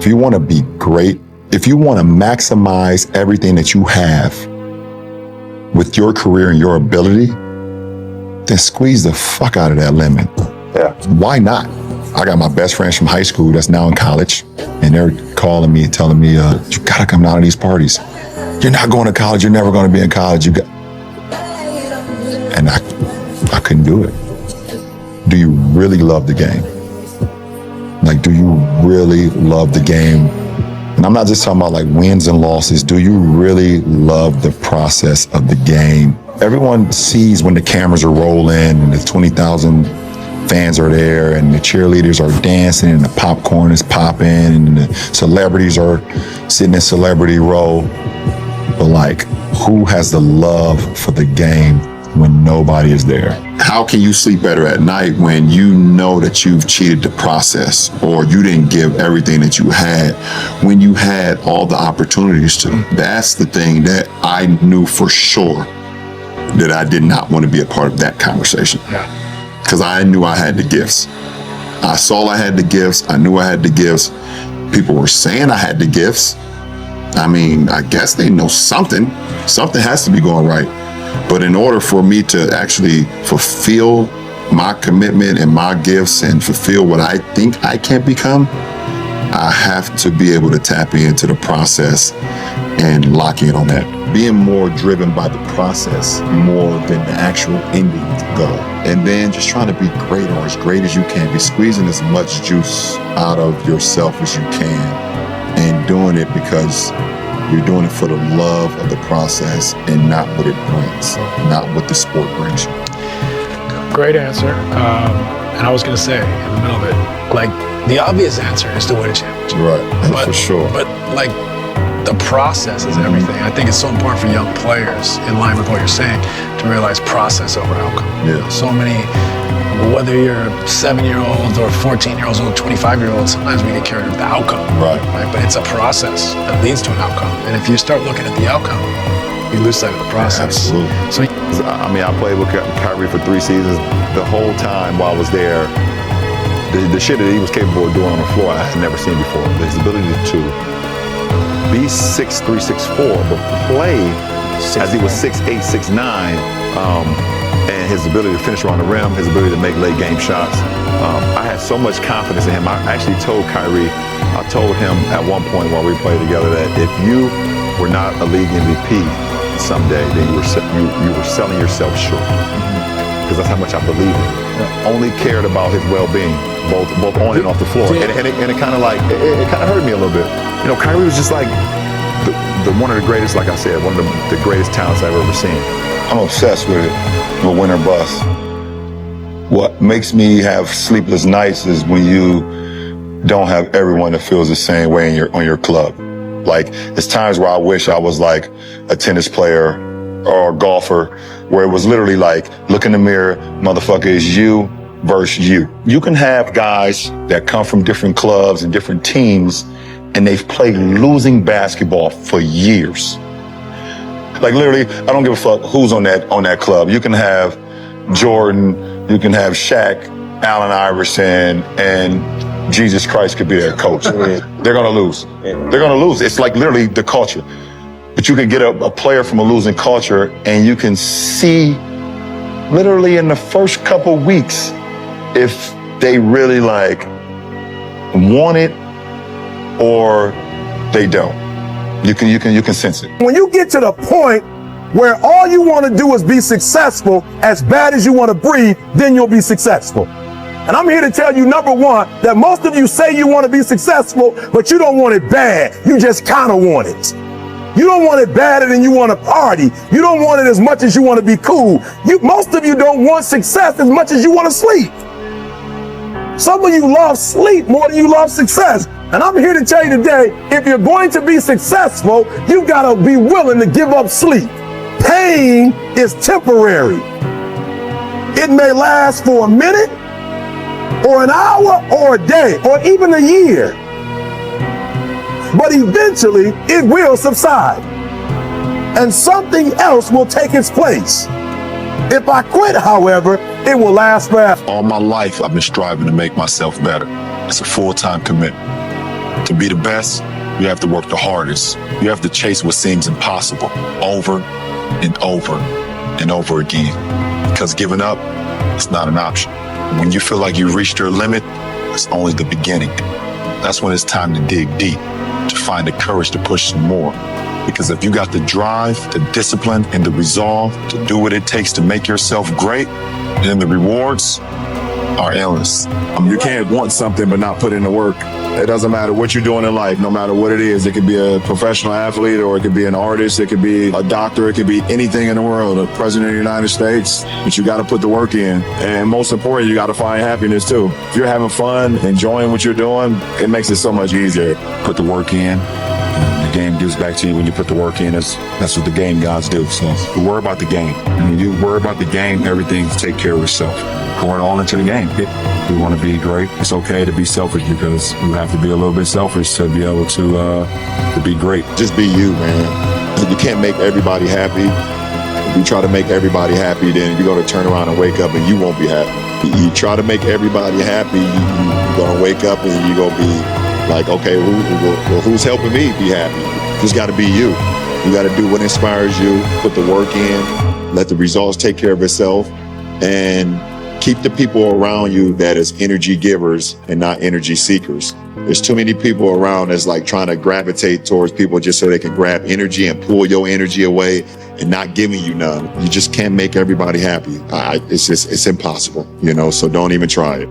if you want to be great, if you want to maximize everything that you have with your career and your ability, then squeeze the fuck out of that lemon. Yeah. Why not? I got my best friends from high school that's now in college, and they're calling me and telling me, you gotta come down to these parties. You're not going to college, you're never gonna be in college. And I couldn't do it. Do you really love the game? Like, do you really love the game? And I'm not just talking about like wins and losses. Do you really love the process of the game? Everyone sees when the cameras are rolling and the 20,000 fans are there and the cheerleaders are dancing and the popcorn is popping and the celebrities are sitting in celebrity row. But like, who has the love for the game when nobody is there? How can you sleep better at night when you know that you've cheated the process or you didn't give everything that you had when you had all the opportunities to? That's the thing that I knew for sure that I did not want to be a part of that conversation. Because I knew I had the gifts. I saw I had the gifts. I knew I had the gifts. People were saying I had the gifts. I mean, I guess they know something. Something has to be going right. But in order for me to actually fulfill my commitment and my gifts and fulfill what I think I can become, I have to be able to tap into the process and lock in on that. Being more driven by the process more than the actual ending goal. And then just trying to be great or as great as you can. Be squeezing as much juice out of yourself as you can and doing it because you're doing it for the love of the process and not what it brings, not what the sport brings you. Great answer. And I was going to say in the middle of it, like the obvious answer is to win a championship. Right, for sure. But like the process is everything. I think it's so important for young players, in line with what you're saying, to realize process over outcome. Yeah. So many, whether you're 7-year-olds or 14-year-olds or 25-year-olds, sometimes we get carried with the outcome. Right. But it's a process that leads to an outcome. And if you start looking at the outcome, you lose sight of the process. Yeah, absolutely. So, I mean, I played with Kyrie for 3 seasons. The whole time while I was there, the shit that he was capable of doing on the floor, I had never seen before. His ability to be 6'3", 6'4", but play as he was 6'8", 6'9", and his ability to finish around the rim, his ability to make late game shots. I had so much confidence in him. I actually told Kyrie, I told him at one point while we played together that if you were not a league MVP someday, then you were selling yourself short. Because that's how much I believe in. Only cared about his well-being, both on and off the floor. And it kind of like, it kind of hurt me a little bit. You know, Kyrie was just like one of the greatest, like I said, one of the greatest talents I've ever seen. I'm obsessed with it, with win or bust. What makes me have sleepless nights is when you don't have everyone that feels the same way on your club. Like, it's times where I wish I was like a tennis player or a golfer, where it was literally like, look in the mirror, motherfucker, it's you versus you. You can have guys that come from different clubs and different teams, and they've played losing basketball for years. Like, literally, I don't give a fuck who's on that club. You can have Jordan, you can have Shaq, Allen Iverson, and Jesus Christ could be their coach. They're gonna lose. They're gonna lose. It's like literally the culture. But you can get a player from a losing culture, and you can see literally in the first couple weeks if they really like want it or they don't. You can sense it. When you get to the point where all you want to do is be successful as bad as you want to breathe, then you'll be successful. And I'm here to tell you, number one, that most of you say you want to be successful, but you don't want it bad. You just kind of want it. You don't want it badder than you want to party. You don't want it as much as you want to be cool. Most of you don't want success as much as you want to sleep. Some of you love sleep more than you love success. And I'm here to tell you today, if you're going to be successful, you've got to be willing to give up sleep. Pain is temporary. It may last for a minute, or an hour, or a day, or even a year. But eventually, it will subside. And something else will take its place. If I quit, however, it will last forever. All my life, I've been striving to make myself better. It's a full-time commitment. To be the best, you have to work the hardest. You have to chase what seems impossible over and over and over again. Because giving up is not an option. When you feel like you've reached your limit, it's only the beginning. That's when it's time to dig deep, to find the courage to push some more. Because if you got the drive, the discipline, and the resolve to do what it takes to make yourself great, then the rewards are endless. You can't want something but not put in the work. It doesn't matter what you're doing in life, no matter what it is. It could be a professional athlete, or it could be an artist, it could be a doctor, it could be anything in the world, a president of the United States. But you got to put the work in. And most important, you got to find happiness too. If you're having fun, enjoying what you're doing, it makes it so much easier. Put the work in. The game gives back to you when you put the work in. That's what the game gods do. So you worry about the game. When you worry about the game, everything take care of itself. Pour it all into the game. We want to be great. It's okay to be selfish, because you have to be a little bit selfish to be able to be great. Just be you, man. You can't make everybody happy. If you try to make everybody happy, then you're going to turn around and wake up and you won't be happy. You try to make everybody happy, you're going to wake up and you're going to be like, okay, who's helping me be happy? Just got to be you. You got to do what inspires you, put the work in, let the results take care of itself, and keep the people around you that is energy givers and not energy seekers. There's too many people around that's like trying to gravitate towards people just so they can grab energy and pull your energy away and not giving you none. You just can't make everybody happy. It's impossible, so don't even try it.